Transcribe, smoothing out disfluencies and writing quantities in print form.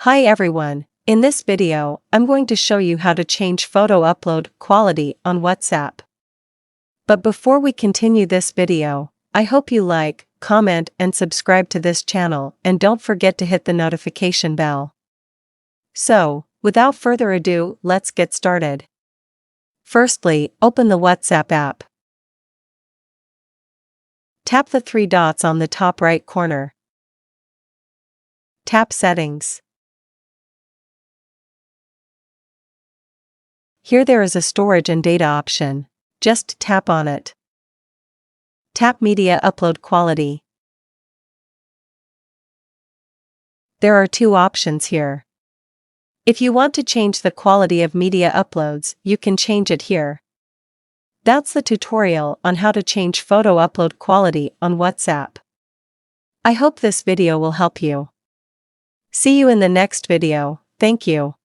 Hi everyone, in this video, I'm going to show you how to change photo upload quality on WhatsApp. But before we continue this video, I hope you like, comment and subscribe to this channel and don't forget to hit the notification bell. So, without further ado, let's get started. Firstly, open the WhatsApp app. Tap the three dots on the top right corner. Tap Settings. Here there is a storage and data option. Just tap on it. Tap Media Upload Quality. There are two options here. If you want to change the quality of media uploads, you can change it here. That's the tutorial on how to change photo upload quality on WhatsApp. I hope this video will help you. See you in the next video. Thank you.